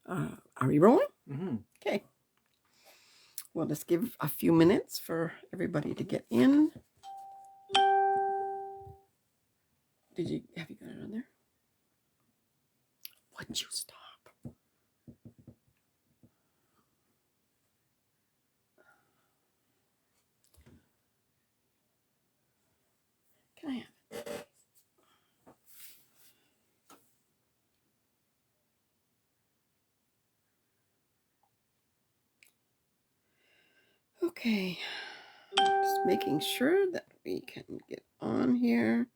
Are we rolling? Mm-hmm. Okay. We'll just give a few minutes for everybody to get in. Have you got it on there? Would you stop? Can I have it? Okay. Just making sure that we can get on here.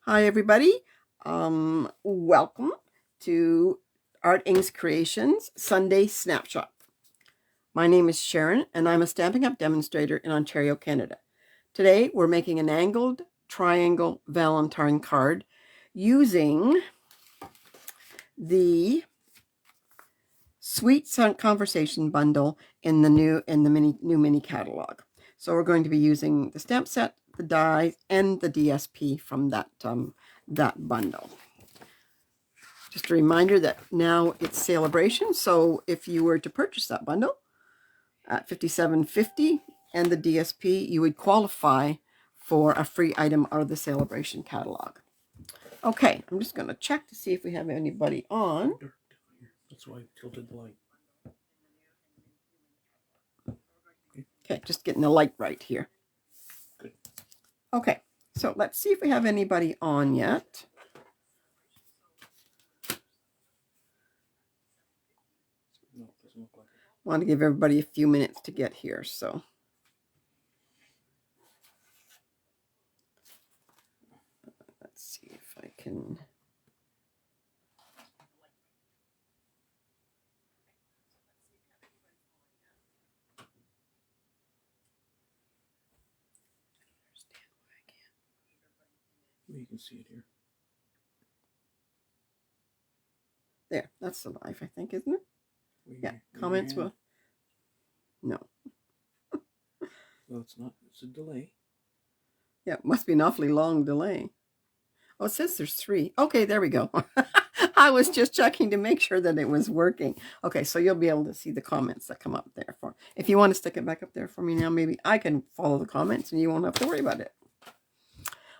Hi, everybody. Welcome to Art Inc.'s Creations Sunday Snapshot. My name is Sharon, and I'm a Stampin' Up! Demonstrator in Ontario, Canada. Today, we're making an angled triangle Valentine card using the Sweet Conversation bundle in the new mini catalog. So we're going to be using the stamp set, the die, and the DSP from that bundle. Just a reminder that now it's Celebration, so if you were to purchase that bundle at $57.50 and the DSP, you would qualify for a free item out of the Celebration catalog. Okay, I'm just going to check to see if we have anybody on. That's why I tilted the light. Okay, just getting the light right here. Good. Okay, so let's see if we have anybody on yet. No, doesn't look like it. I want to give everybody a few minutes to get here, so. Let's see if I can. You can see it here. There, that's the live, I think, isn't it? Yeah, comments will. No. Well, it's not. It's a delay. Yeah, it must be an awfully long delay. Oh, it says there's 3. Okay, there we go. I was just checking to make sure that it was working. Okay, so you'll be able to see the comments that come up there. If you want to stick it back up there for me now, maybe I can follow the comments and you won't have to worry about it.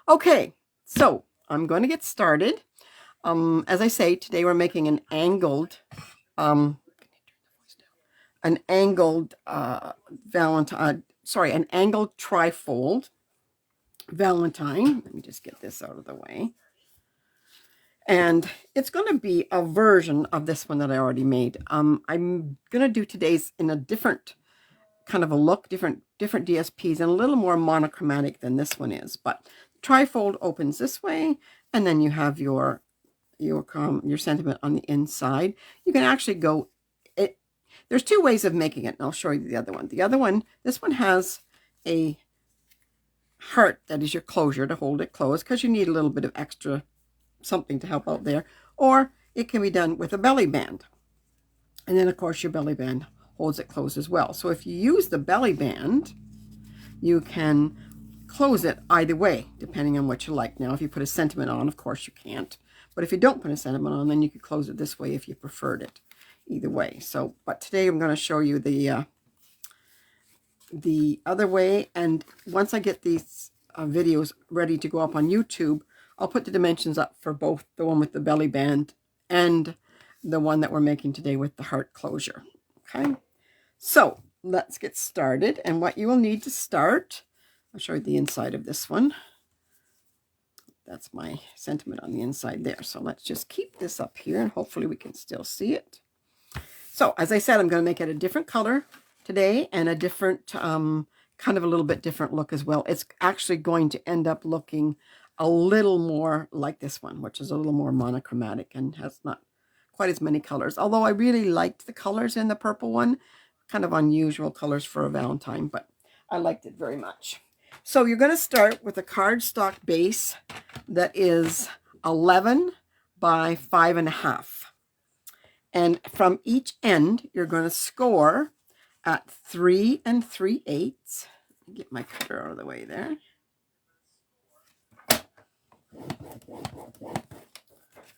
Okay, so I'm going to get started. As I say, today we're making an angled Valentine, an angled trifold Valentine. Let me just get this out of the way. And it's going to be a version of this one that I already made. I'm going to do today's in a different kind of a look, different DSPs, and a little more monochromatic than this one is. But trifold opens this way, and then you have your sentiment on the inside. You can actually go. There's 2 ways of making it, and I'll show you the other one. The other one, this one has a heart that is your closure to hold it closed because you need a little bit of extra something to help out there. Or it can be done with a belly band. And then, of course, your belly band holds it closed as well. So if you use the belly band, you can close it either way, depending on what you like. Now, if you put a sentiment on, of course, you can't. But if you don't put a sentiment on, then you could close it this way if you preferred it. Either way. So, but today I'm going to show you the other way. And once I get these videos ready to go up on YouTube, I'll put the dimensions up for both the one with the belly band and the one that we're making today with the heart closure. Okay. So let's get started. And what you will need to start, I'll show you the inside of this one. That's my sentiment on the inside there. So let's just keep this up here and hopefully we can still see it. So as I said, I'm going to make it a different color today and a different, kind of a little bit different look as well. It's actually going to end up looking a little more like this one, which is a little more monochromatic and has not quite as many colors. Although I really liked the colors in the purple one, kind of unusual colors for a Valentine, but I liked it very much. So you're going to start with a cardstock base that is 11 by 5.5. And from each end, you're going to score at 3 3/8. Get my cutter out of the way there.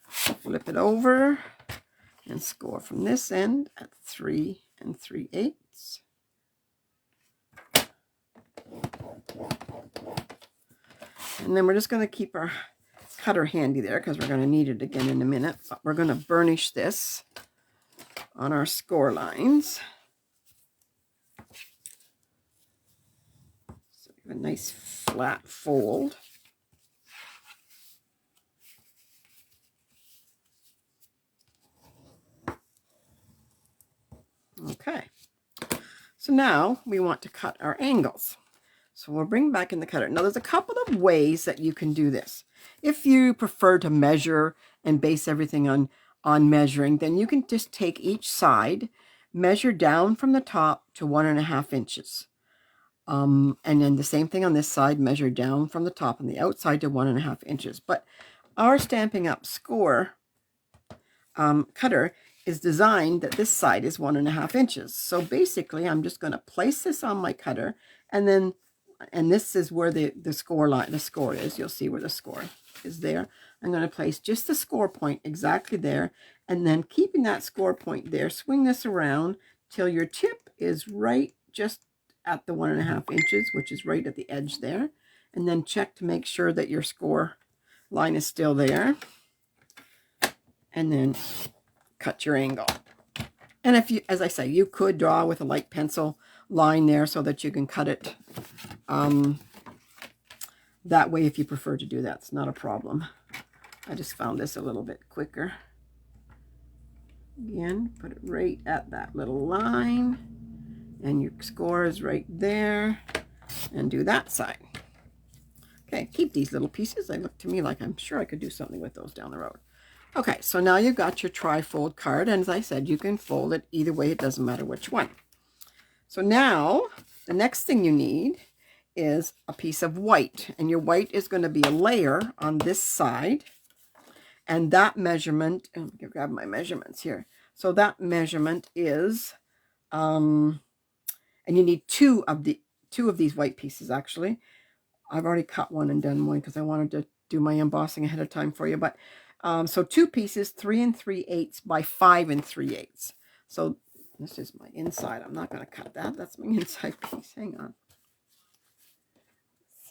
Flip it over. and score from this end at 3 3/8. And then we're just going to keep our cutter handy there because we're going to need it again in a minute. But we're going to burnish this on our score lines. So we have a nice flat fold. Okay. So now we want to cut our angles. So we'll bring back in the cutter. Now there's a couple of ways that you can do this. If you prefer to measure and base everything on measuring, then you can just take each side, measure down from the top to 1.5 inches. And then the same thing on this side, measure down from the top on the outside to 1.5 inches. But our Stampin' Up! Score cutter is designed that this side is 1.5 inches. So basically I'm just going to place this on my cutter, and this is where the score is. You'll see where the score is there. I'm going to place just the score point exactly there, and then keeping that score point there, swing this around till your tip is right just at the 1.5 inches, which is right at the edge there, and then check to make sure that your score line is still there, and then cut your angle. And if you, as I say, you could draw with a light pencil line there so that you can cut it that way if you prefer to do that. It's not a problem. I just found this a little bit quicker. Again, put it right at that little line, and your score is right there, and do that side. Okay, keep these little pieces. They look to me like I'm sure I could do something with those down the road. Okay, so now you've got your trifold card, and as I said, you can fold it either way. It doesn't matter which one. So now the next thing you need is a piece of white, and your white is going to be a layer on this side, and that measurement, and I'm going to grab my measurements here. So that measurement is, and you need two of these white pieces actually. I've already cut one and done one because I wanted to do my embossing ahead of time for you, but so 2 pieces, 3 3/8 by 5 3/8. So this is my inside. I'm not going to cut that. That's my inside piece. Hang on.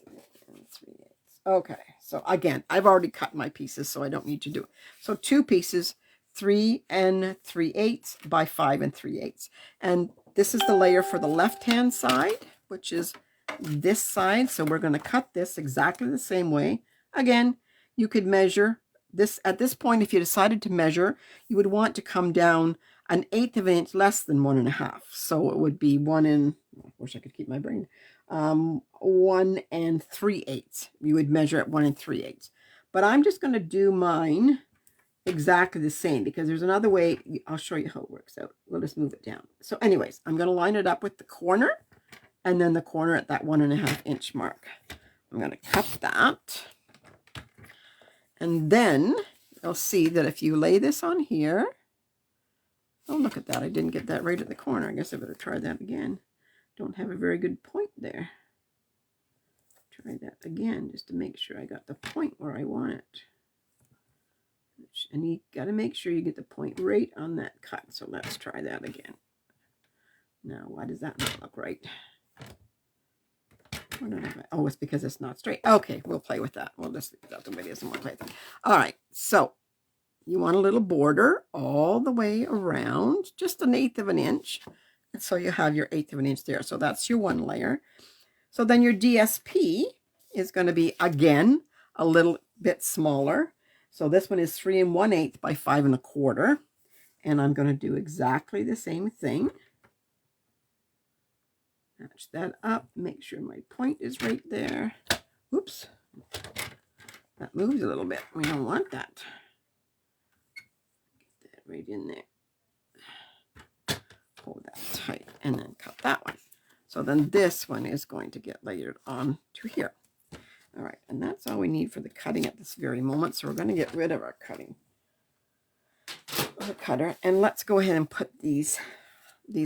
3 3/8. Okay. So again, I've already cut my pieces, so I don't need to do it. So 2 pieces, 3 3/8 by 5 3/8. And this is the layer for the left-hand side, which is this side. So we're going to cut this exactly the same way. Again, you could measure this at this point. If you decided to measure, you would want to come down 1/8 of an inch less than 1.5. So it would be 1 I wish I could keep my brain. 1 3/8. You would measure at 1 3/8. But I'm just going to do mine exactly the same because there's another way. I'll show you how it works out. We'll just move it down. So anyways, I'm going to line it up with the corner, and then the corner at that 1.5 inch mark. I'm going to cut that. And then you'll see that if you lay this on here, oh, look at that. I didn't get that right at the corner. I guess I better try that again. Don't have a very good point there. Try that again just to make sure I got the point where I want it. And you got to make sure you get the point right on that cut. So let's try that again. Now, why does that not look right? Oh, it's because it's not straight. Okay, we'll play with that. We'll just leave that the way it is and we'll play with it. All right, so you want a little border all the way around, just 1/8 of an inch. And so you have your 1/8 of an inch there. So that's your one layer. So then your DSP is going to be, again, a little bit smaller. So this one is 3 1/8 by 5 1/4. And I'm going to do exactly the same thing. Match that up, make sure my point is right there. Oops, that moves a little bit. We don't want that. Get that right in there. Hold that tight and then cut that one. So then this one is going to get layered on to here. All right, and that's all we need for the cutting at this very moment. So we're going to get rid of our cutting cutter, and let's go ahead and put these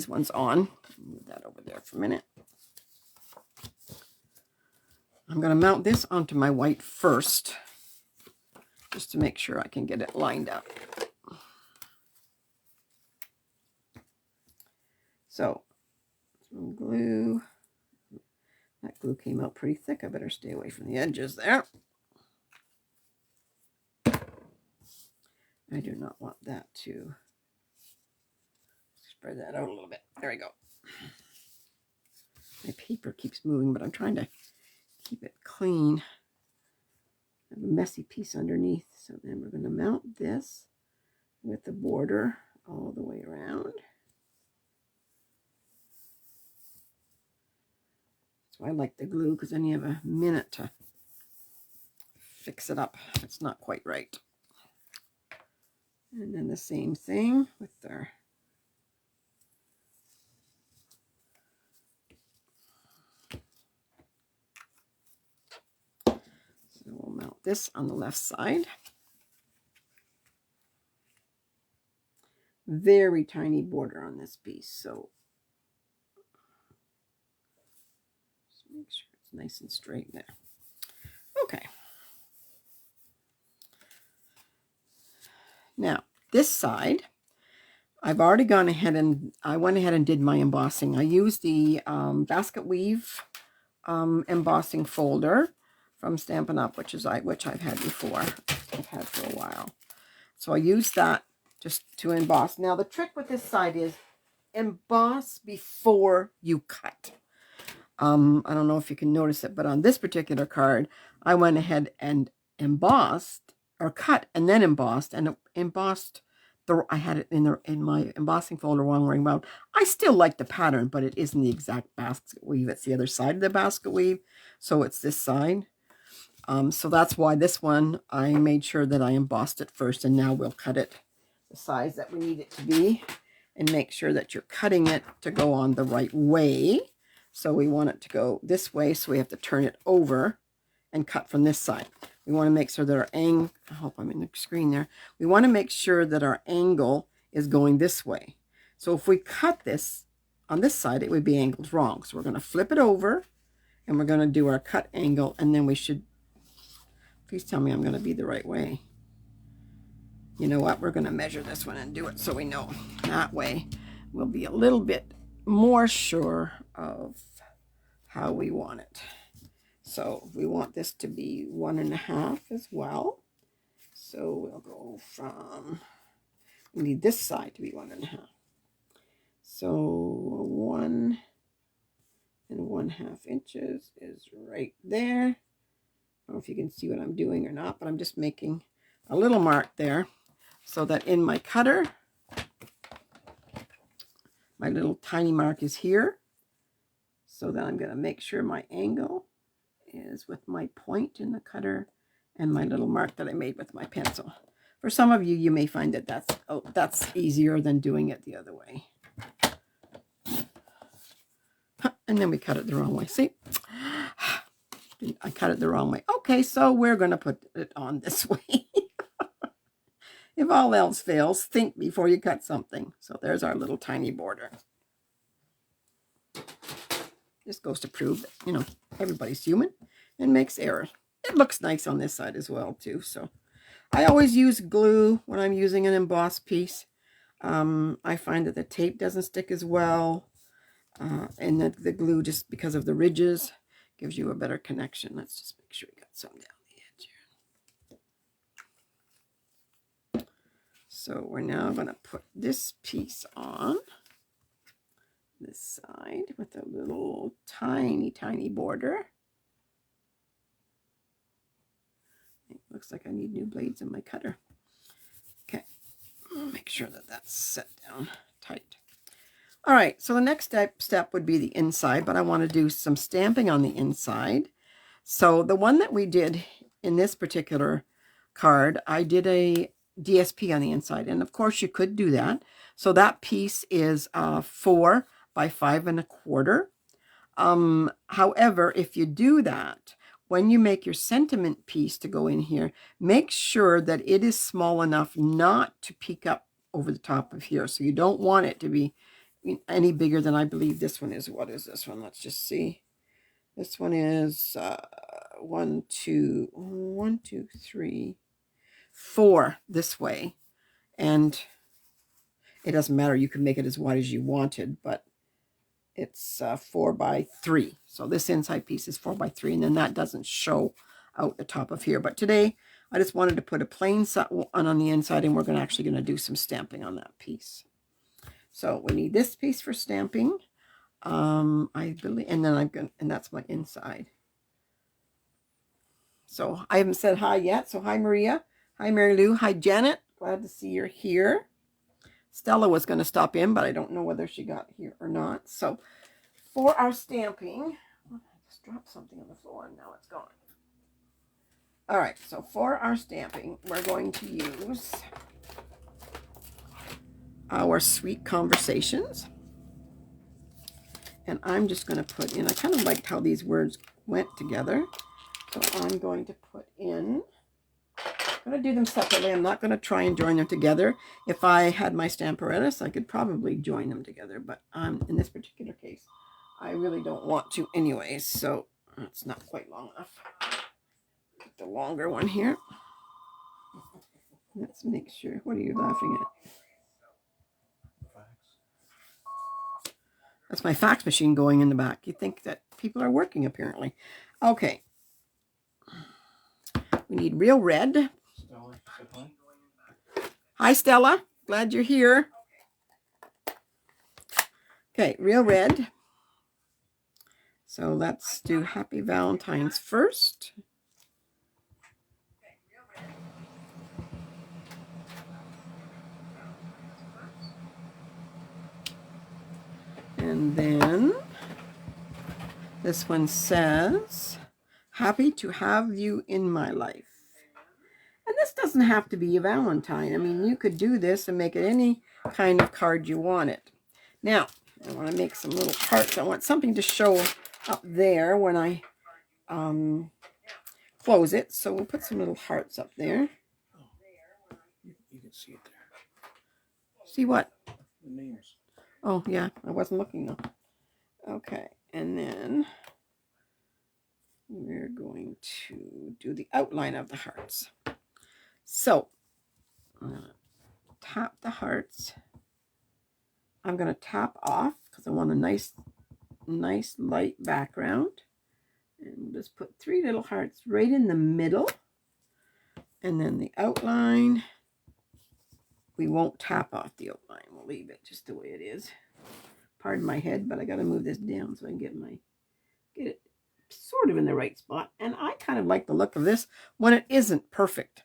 ones on. Move that over there for a minute. I'm going to mount this onto my white first, just to make sure I can get it lined up. So some glue. That glue came out pretty thick. I better stay away from the edges there. I do not want that to spread that out a little bit. There we go. My paper keeps moving, but I'm trying to keep it clean. I have a messy piece underneath. So then we're going to mount this with the border all the way around. So I like the glue because then you have a minute to fix it up if it's not quite right. And then the same thing with our so we'll mount this on the left side. Very tiny border on this piece, so just make sure it's nice and straight there. Okay. Now, this side, I've already gone ahead and I went ahead and did my embossing. I used the basket weave embossing folder from Stampin' Up, which I've had before. I've had for a while. So I used that just to emboss. Now, the trick with this side is emboss before you cut. I don't know if you can notice it, but on this particular card, I went ahead and embossed or cut and then embossed, and embossed I had it in my embossing folder wrong way around. I still like the pattern, but it isn't the exact basket weave. It's the other side of the basket weave, so it's this side. So that's why this one I made sure that I embossed it first, and now we'll cut it the size that we need it to be, and make sure that you're cutting it to go on the right way. So we want it to go this way, so we have to turn it over and cut from this side. We want to make sure that our angle, I hope I'm in the screen there. We want to make sure that our angle is going this way. So if we cut this on this side, it would be angled wrong. So we're going to flip it over and we're going to do our cut angle, and then we should, please tell me I'm going to be the right way. You know what? We're going to measure this one and do it so we know. That way we'll be a little bit more sure of how we want it. So we want this to be 1.5 as well. So we'll go from, we need this side to be 1.5. So 1 1/2 inches is right there. I don't know if you can see what I'm doing or not, but I'm just making a little mark there so that in my cutter, my little tiny mark is here. So then I'm going to make sure my angle is with my point in the cutter and my little mark that I made with my pencil. For some of you, you may find that that's easier than doing it the other way. And then we cut it the wrong way. See? I cut it the wrong way. Okay, so we're going to put it on this way. If all else fails, think before you cut something. So there's our little tiny border. This goes to prove that, you know, everybody's human and makes errors. It looks nice on this side as well, too. So I always use glue when I'm using an embossed piece. I find that the tape doesn't stick as well. And that the glue, just because of the ridges, gives you a better connection. Let's just make sure we got some down the edge here. So we're now going to put this piece on this side with a little tiny, tiny border. It looks like I need new blades in my cutter. Okay, I'll make sure that that's set down tight. All right, so the next step would be the inside, but I want to do some stamping on the inside. So the one that we did in this particular card, I did a DSP on the inside, and of course you could do that. So that piece is 4 by 5 1/4. However, if you do that, when you make your sentiment piece to go in here, make sure that it is small enough not to peek up over the top of here. So you don't want it to be any bigger than, I believe this one is. What is this one? Let's just see. This one is 1, 2, 3, 4 this way. And it doesn't matter. You can make it as wide as you wanted, but it's 4x3. So this inside piece is 4x3, and then that doesn't show out the top of here. But today I just wanted to put a plain one on the inside, and we're actually going to do some stamping on that piece. So we need this piece for stamping. I believe, and then and that's my inside. So I haven't said hi yet. So hi Maria, hi Mary Lou, hi Janet. Glad to see you're here. Stella was going to stop in, but I don't know whether she got here or not. So for our stamping, I just dropped something on the floor and now it's gone. All right, so for our stamping, we're going to use our Sweet Conversations. And I'm just going to put in, I kind of liked how these words went together. So I'm going to put in, I'm going to do them separately. I'm not going to try and join them together. If I had my Stamparatus, I could probably join them together. But in this particular case, I really don't want to anyways. So it's not quite long enough. Get the longer one here. Let's make sure. What are you laughing at? That's my fax machine going in the back. You think that people are working, apparently. Okay. We need real red. Stella, say hi. Hi, Stella. Glad you're here. Okay, real red. So let's do Happy Valentine's first. And then this one says, happy to have you in my life. And this doesn't have to be a Valentine. I mean, you could do this and make it any kind of card you want it. Now, I want to make some little hearts. I want something to show up there when I close it. So we'll put some little hearts up there. Oh, you can see it there. See what? The names. Oh, yeah. I wasn't looking though. Okay. And then we're going to do the outline of the hearts. So I'm going to tap the hearts. I'm going to tap off because I want a nice light background. And we'll just put 3 little hearts right in the middle. And then the outline, we won't tap off the outline. We'll leave it just the way it is. Pardon my head, but I got to move this down so I can get it sort of in the right spot. And I kind of like the look of this when it isn't perfect.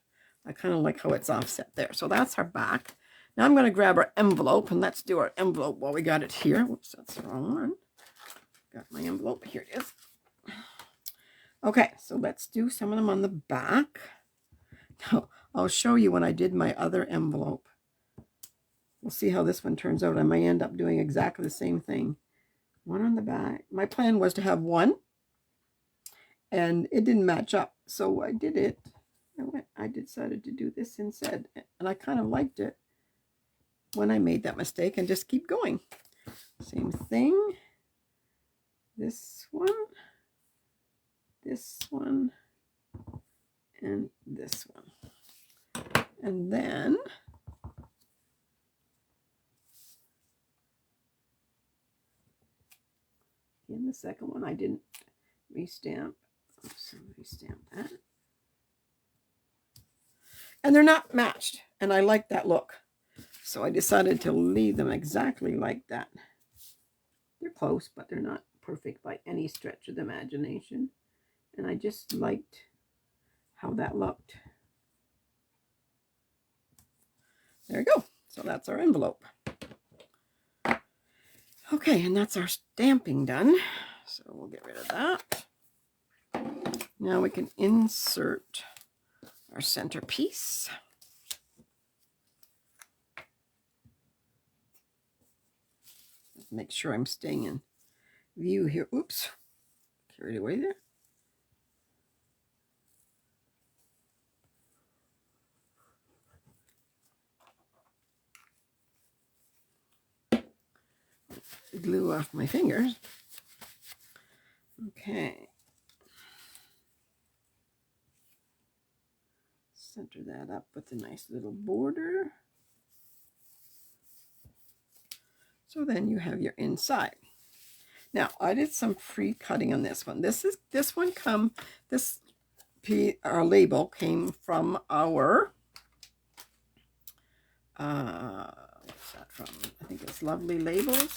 I kind of like how it's offset there. So that's our back. Now I'm going to grab our envelope, and let's do our envelope while we got it here. Whoops, that's the wrong one. Got my envelope. Here it is. Okay, so let's do some of them on the back. Now, I'll show you when I did my other envelope. We'll see how this one turns out. I might end up doing exactly the same thing. One on the back. My plan was to have one, and it didn't match up. So I did it. I decided to do this instead. And I kind of liked it when I made that mistake and just keep going. Same thing. This one, and this one. And then in the second one, I didn't restamp. So restamp that. And they're not matched. And I like that look. So I decided to leave them exactly like that. They're close, but they're not perfect by any stretch of the imagination. And I just liked how that looked. There we go. So that's our envelope. Okay, and that's our stamping done. So we'll get rid of that. Now we can insert our centerpiece. Let's make sure I'm staying in view here. Oops, carried away there. Glue off my fingers. Okay. Center that up with a nice little border. So then you have your inside. Now, I did some pre-cutting on this one. This our label came from our what's that from? I think it's Lovely Labels.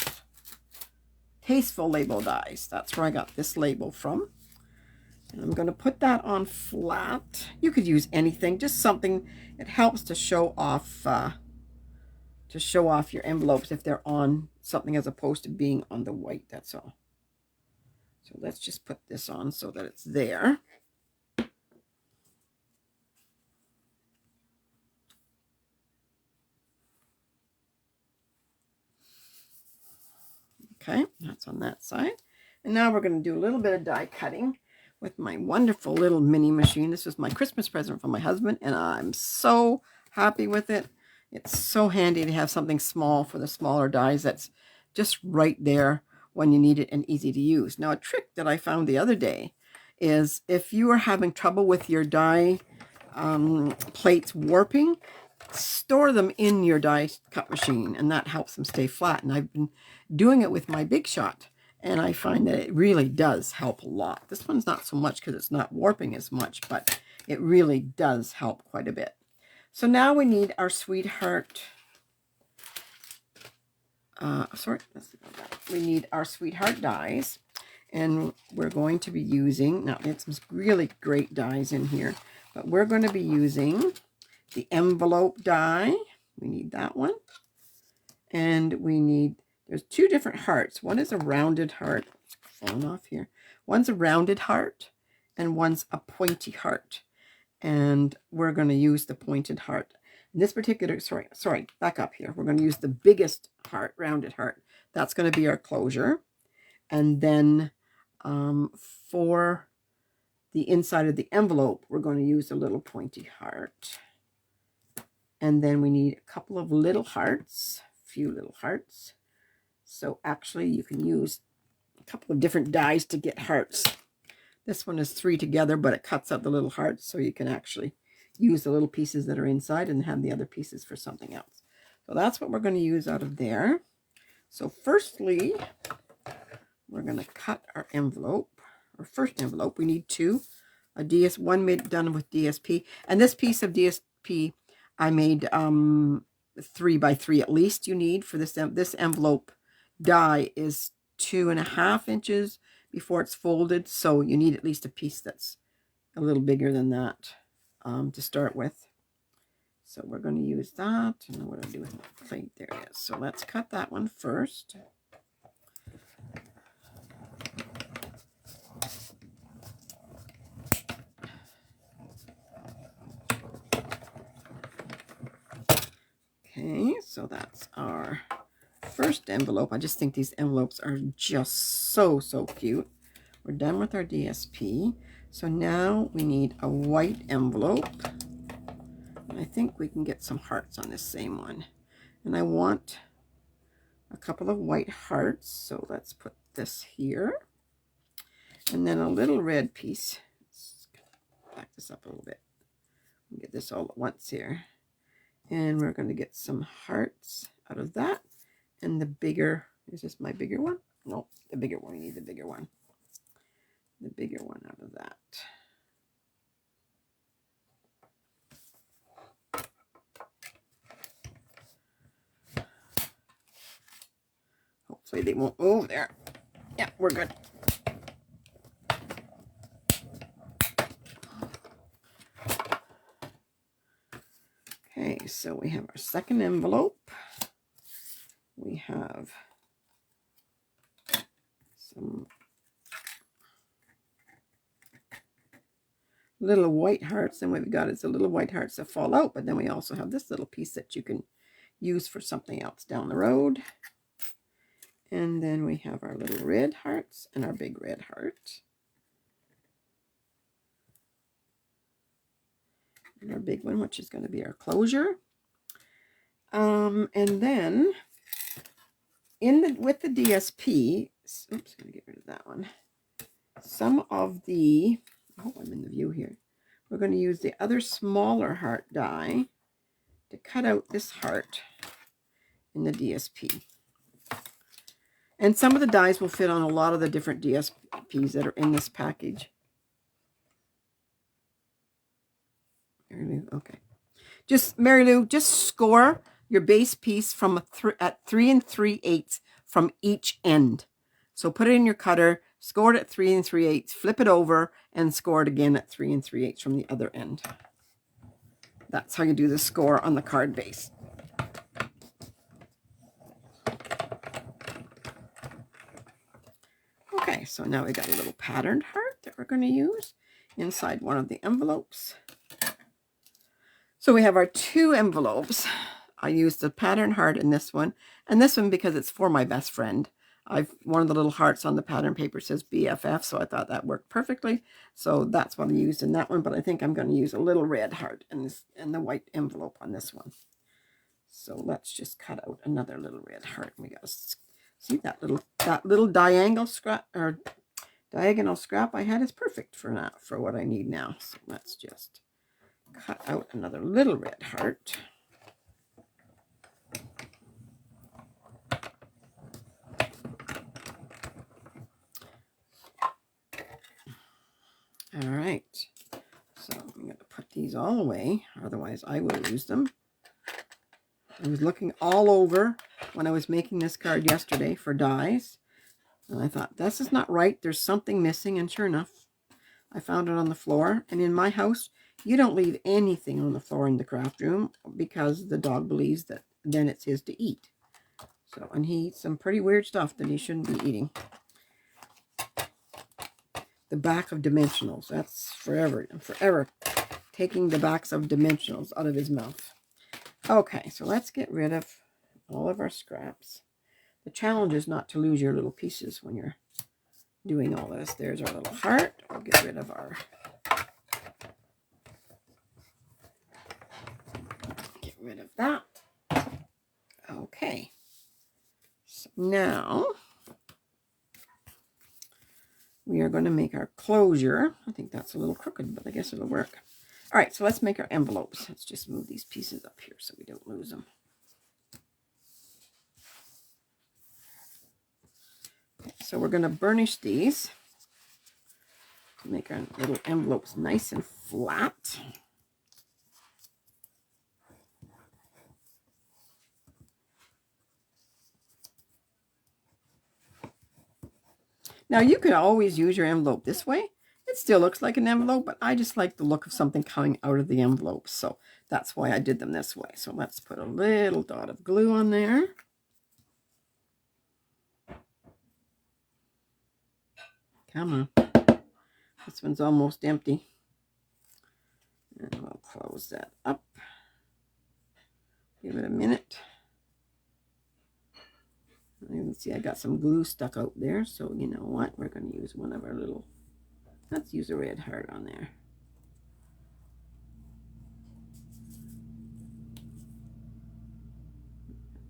Tasteful label dies. That's where I got this label from. And I'm going to put that on flat. You could use anything, just something. It helps to show off your envelopes if they're on something as opposed to being on the white. That's all. So let's just put this on so that it's there. Okay, that's on that side. And now we're going to do a little bit of die cutting with my wonderful little mini machine. This was my Christmas present from my husband, and I'm so happy with it. It's so handy to have something small for the smaller dies that's just right there when you need it and easy to use. Now, a trick that I found the other day is if you are having trouble with your die plates warping, store them in your die cut machine, and that helps them stay flat. And I've been doing it with my Big Shot, and I find that it really does help a lot. This one's not so much because it's not warping as much, but it really does help quite a bit. So now we need our sweetheart. We need our sweetheart dies, and we're going to be using, now it's some really great dies in here, but we're going to be using the envelope die. We need that one. And we need, there's two different hearts. One is a rounded heart. It's falling off here. One's a rounded heart and one's a pointy heart. And we're going to use the pointed heart. In this particular, sorry, back up here. We're going to use the biggest heart, rounded heart. That's going to be our closure. And then for the inside of the envelope, we're going to use a little pointy heart. And then we need a couple of little hearts, a few little hearts. So actually you can use a couple of different dies to get hearts. This one is 3 together, but it cuts out the little hearts, so you can actually use the little pieces that are inside and have the other pieces for something else. So that's what we're going to use out of there. So firstly, we're going to cut our envelope, our first envelope. We need 2. One made done with DSP, and this piece of DSP I made 3 by 3 at least you need for this. This envelope die is 2.5 inches before it's folded, so you need at least a piece that's a little bigger than that to start with. So we're going to use that. And what do I do with my plate? There it is. So let's cut that one first. Okay, so that's our first envelope. I just think these envelopes are just so cute. We're done with our DSP. So now we need a white envelope. And I think we can get some hearts on this same one. And I want a couple of white hearts. So let's put this here. And then a little red piece. Let's back this up a little bit. Get this all at once here. And we're going to get some hearts out of that. And the bigger, is this my bigger one? No, the bigger one. We need the bigger one. The bigger one out of that. Hopefully they won't move there. Yeah, we're good. Okay, so we have our second envelope. We have some little white hearts, and what we've got is the little white hearts that fall out, but then we also have this little piece that you can use for something else down the road. And then we have our little red hearts and our big red heart. And our big one, which is going to be our closure. And then with the DSP, oops, I'm going to get rid of that one. Some of the, I hope I'm in the view here. We're going to use the other smaller heart die to cut out this heart in the DSP. And some of the dies will fit on a lot of the different DSPs that are in this package. Mary Lou, okay. Mary Lou, just score your base piece from at 3 3/8 from each end. So put it in your cutter, score it at 3 3/8, flip it over, and score it again at 3 3/8 from the other end. That's how you do the score on the card base. Okay, so now we got a little patterned heart that we're going to use inside one of the envelopes. So we have our 2 envelopes. I used the pattern heart in this one, and this one because it's for my best friend. One of the little hearts on the pattern paper says BFF, so I thought that worked perfectly. So that's what I used in that one, but I think I'm going to use a little red heart in the white envelope on this one. So let's just cut out another little red heart. We got to see that little diagonal scrap I had is perfect for what I need now. So let's just cut out another little red heart. All right, so I'm going to put these all away, otherwise I will lose them. I was looking all over when I was making this card yesterday for dies, and I thought, this is not right, there's something missing, and sure enough, I found it on the floor. And in my house, you don't leave anything on the floor in the craft room because the dog believes that then it's his to eat. So, and he eats some pretty weird stuff that he shouldn't be eating. The back of dimensionals, that's forever taking the backs of dimensionals out of his mouth. Okay, so let's get rid of all of our scraps. The challenge is not to lose your little pieces when you're doing all this. There's our little heart. We'll get rid of our... Get rid of that. Okay. So now we are going to make our closure. I think that's a little crooked, but I guess it'll work. All right, so let's make our envelopes. Let's just move these pieces up here so we don't lose them. Okay, so we're going to burnish these to make our little envelopes nice and flat. Now, you could always use your envelope this way. It still looks like an envelope, but I just like the look of something coming out of the envelope. So that's why I did them this way. So let's put a little dot of glue on there. Come on. This one's almost empty. And we'll close that up. Give it a minute. You can see I got some glue stuck out there. So you know what? We're going to use one of our little... Let's use a red heart on there.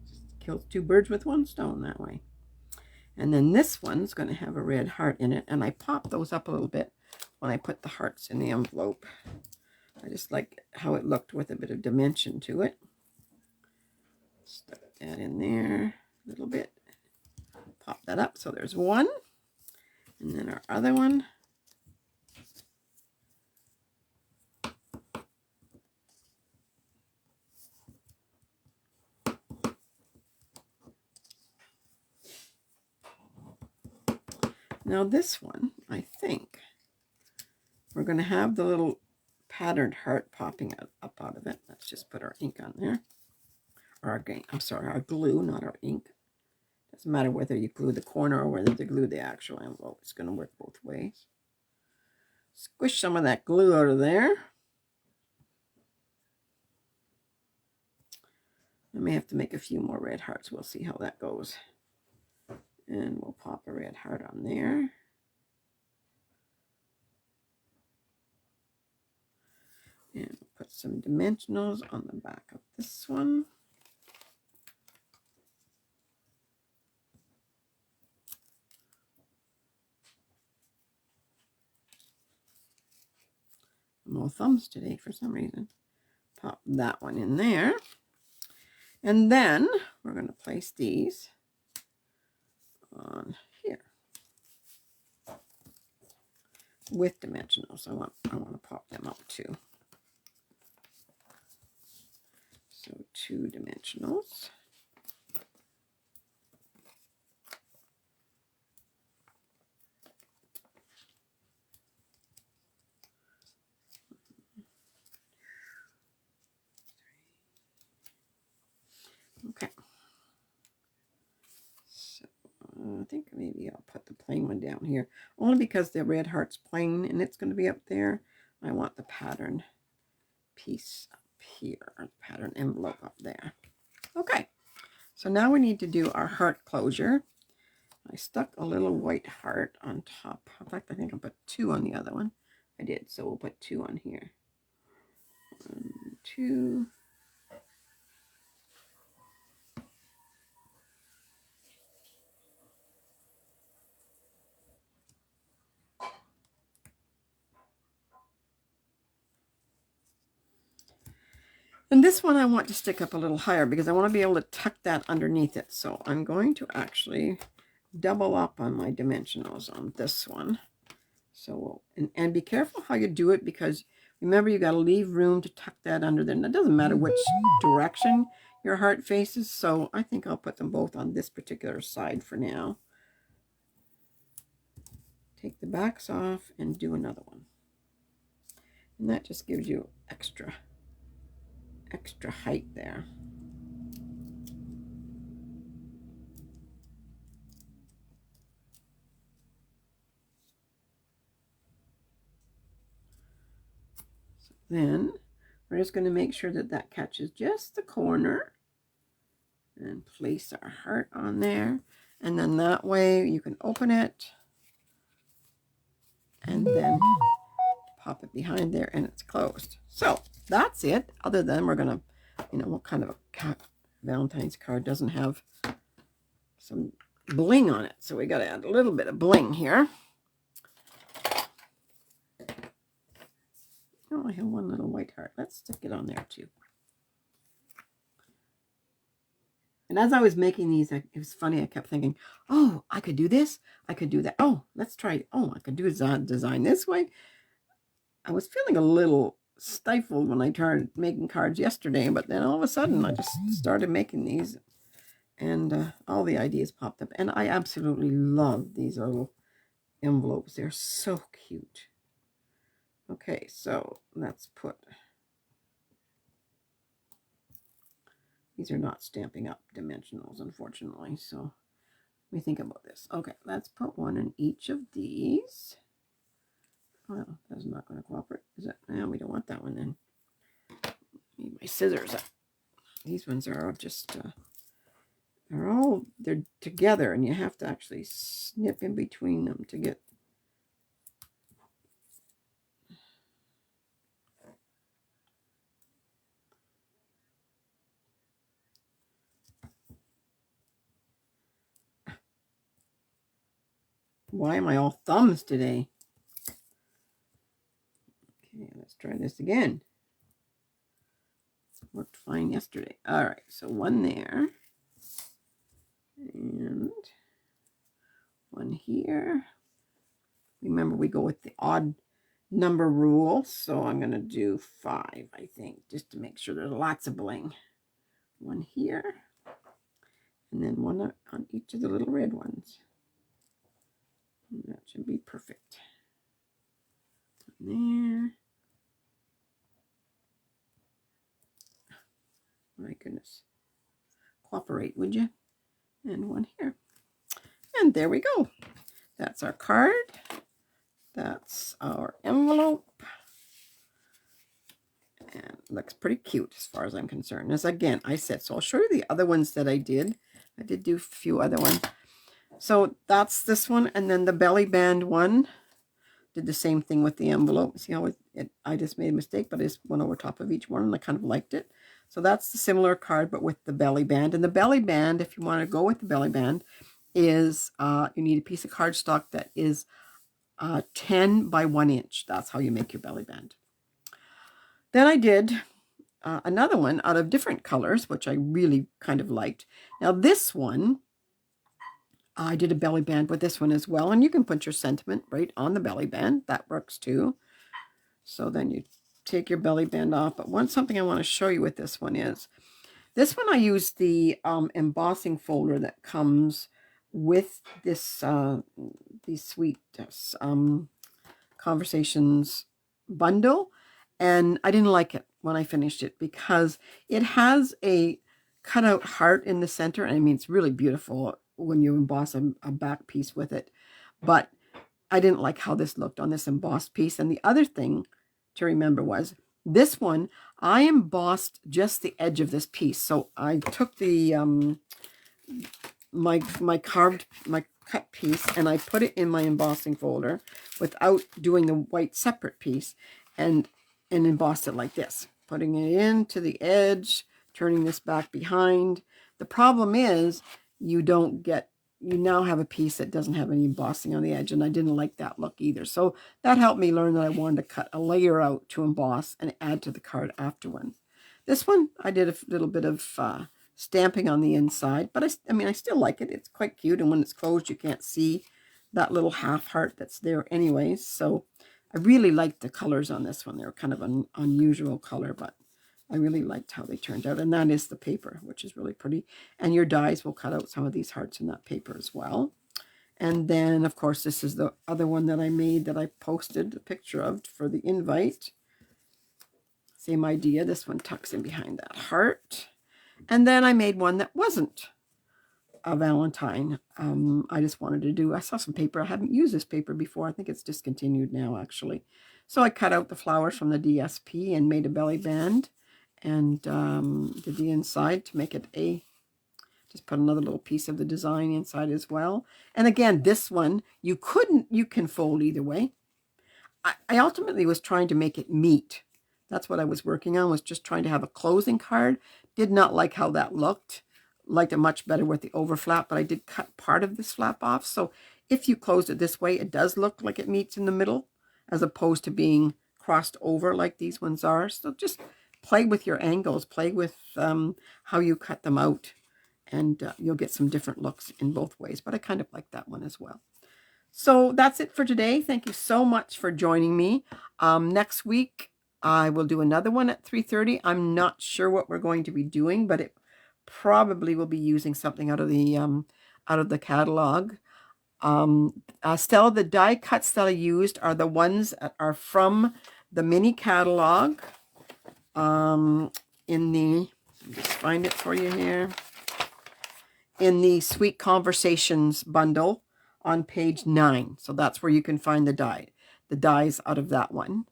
Just kills 2 birds with 1 stone that way. And then this one's going to have a red heart in it. And I popped those up a little bit when I put the hearts in the envelope. I just like how it looked with a bit of dimension to it. Stuck that in there a little bit. Pop that up. So there's one. And then our other one. Now this one, I think, we're going to have the little patterned heart popping up out of it. Let's just put our ink on there. Or our glue, not our ink. Doesn't matter whether you glue the corner or whether you glue the actual envelope. It's going to work both ways. Squish some of that glue out of there. I may have to make a few more red hearts. We'll see how that goes. And we'll pop a red heart on there. And we'll put some dimensionals on the back of this one. No thumbs today for some reason. Pop that one in there. And then we're going to place these on here with dimensionals. I want to pop them up too. So 2 dimensionals. Okay. So I think maybe I'll put the plain one down here, only because the red heart's plain and it's going to be up there. I want the pattern piece up here, pattern envelope up there. Okay. So now we need to do our heart closure. I stuck a little white heart on top. In fact, I think I put 2 on the other one. I did, so we'll put 2 on here. 1, 2. And this one I want to stick up a little higher because I want to be able to tuck that underneath it. So I'm going to actually double up on my dimensionals on this one. So, and be careful how you do it, because remember, you got to leave room to tuck that under there. And it doesn't matter which direction your heart faces. So I think I'll put them both on this particular side for now. Take the backs off and do another one. And that just gives you extra height there. So then we're just going to make sure that that catches just the corner and place our heart on there. And then that way you can open it and then pop it behind there and it's closed. So that's it. Other than we're going to, what kind of a Valentine's card doesn't have some bling on it? So we got to add a little bit of bling here. Oh, I have one little white heart. Let's stick it on there too. And as I was making these, it was funny. I kept thinking, oh, I could do this. I could do that. Oh, let's try it. Oh, I could do design this way. I was feeling a little stifled when I started making cards yesterday, but then all of a sudden I just started making these and all the ideas popped up. And I absolutely love these little envelopes. They're so cute. Okay, so let's put... These are not Stampin' Up! Dimensionals, unfortunately, so let me think about this. Okay, let's put one in each of these. Well, that's not going to cooperate, is it? No, we don't want that one then. Need my scissors. These ones are just, they're together, and you have to actually snip in between them to get... Why am I all thumbs today? Okay, let's try this again. Worked fine yesterday. All right, so one there. And one here. Remember, we go with the odd number rule. So I'm going to do 5, I think, just to make sure there's lots of bling. One here. And then one on each of the little red ones. And that should be perfect. One there. My goodness. Cooperate, would you? And one here. And there we go. That's our card. That's our envelope. And it looks pretty cute as far as I'm concerned. As again, I said, so I'll show you the other ones that I did. I did do a few other ones. So that's this one. And then the belly band one. Did the same thing with the envelope. See how I just made a mistake, but I just went over top of each one and I kind of liked it. So that's the similar card, but with the belly band. And the belly band, if you want to go with the belly band, is you need a piece of cardstock that is 10 by 1 inch. That's how you make your belly band. Then I did another one out of different colors, which I really kind of liked. Now this one, I did a belly band with this one as well, and you can put your sentiment right on the belly band. That works too. So then you take your belly band off. But something I want to show you with this one is, this one I use the embossing folder that comes with this these sweet conversations bundle, and I didn't like it when I finished it because it has a cutout heart in the center. I mean, it's really beautiful when you emboss a back piece with it, but I didn't like how this looked on this embossed piece. And the other thing to remember was, this one, I embossed just the edge of this piece. So I took the my cut piece and I put it in my embossing folder without doing the white separate piece, and embossed it like this, putting it into the edge, turning this back behind. The problem is you now have a piece that doesn't have any embossing on the edge, and I didn't like that look either. So that helped me learn that I wanted to cut a layer out to emboss and add to the card afterwards. This one, I did a little bit of stamping on the inside, but I mean, I still like it. It's quite cute, and when it's closed, you can't see that little half heart that's there anyways. So I really liked the colors on this one. They're kind of an unusual color, but I really liked how they turned out. And that is the paper, which is really pretty. And your dies will cut out some of these hearts in that paper as well. And then, of course, this is the other one that I made that I posted a picture of for the invite. Same idea. This one tucks in behind that heart. And then I made one that wasn't a Valentine. I just wanted to do, I saw some paper. I haven't used this paper before. I think it's discontinued now, actually. So I cut out the flowers from the DSP and made a belly band, and did the inside to make it just put another little piece of the design inside as well. And again, this one, you can fold either way. I ultimately was trying to make it meet. That's what I was working on, was just trying to have a closing card. Did not like how that looked. Liked it much better with the overflap, but I did cut part of this flap off. So if you close it this way, it does look like it meets in the middle, as opposed to being crossed over like these ones are. So just play with your angles, play with how you cut them out, and you'll get some different looks in both ways. But I kind of like that one as well. So that's it for today. Thank you so much for joining me. Next week, I will do another one at 3:30. I'm not sure what we're going to be doing, but it probably will be using something out of the catalog. Stella, the die cuts that I used are the ones that are from the mini catalog. Just find it for you here, in the Sweet Conversations bundle on page 9. So that's where you can find the dies out of that one.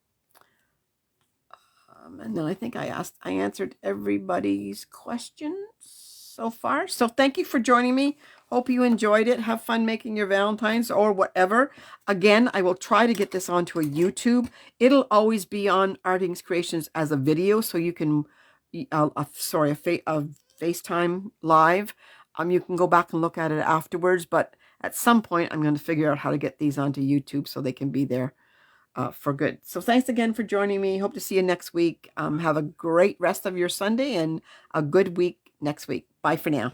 And then I think I answered everybody's questions so far. So thank you for joining me. Hope you enjoyed it. Have fun making your Valentines or whatever. Again, I will try to get this onto a YouTube. It'll always be on Arting's Creations as a video, so you can, a FaceTime live. You can go back and look at it afterwards, but at some point I'm going to figure out how to get these onto YouTube so they can be there for good. So thanks again for joining me. Hope to see you next week. Have a great rest of your Sunday and a good week next week. Bye for now.